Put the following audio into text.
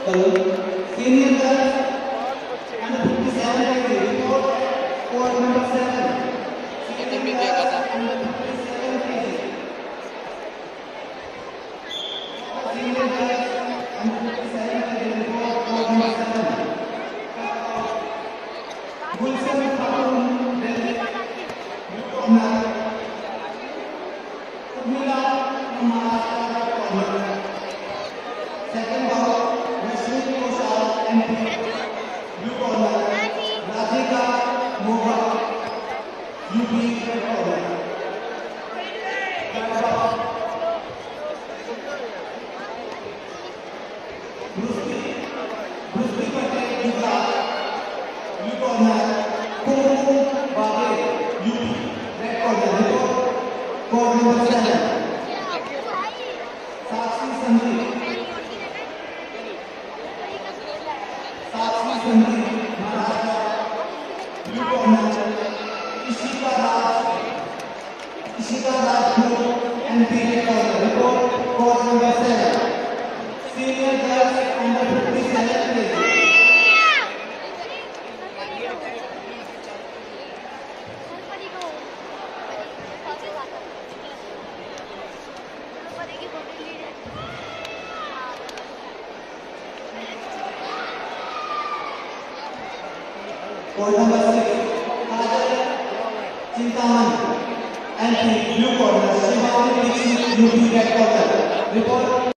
Hello. Senior girls under 57 kg. Report code number 7. Kita Senior media girls kata. under 57 kg. Senior girls under 57 kg. Report code number 7. Gulshan Khatun Delhi. Corner. Urmila Maharashtra corner. Second bout, Rashmi Koshal MP. Blue corner. Radhika Moga. UP red corner. Third bout, Bruce Patel Gujarat. Blue corner. Kumkum Baghe UP red corner. Court number 7. Sakshi Sandeep. Sakshi Sandeep, Maharashtra. Blue corner. Ishika Rajput, MP red corner. Report court number 7. Senior girls under 57 kg. Court number 6. Kajal Chintaman, MP blue corner. Shivani Dixit, UP red corner. Report.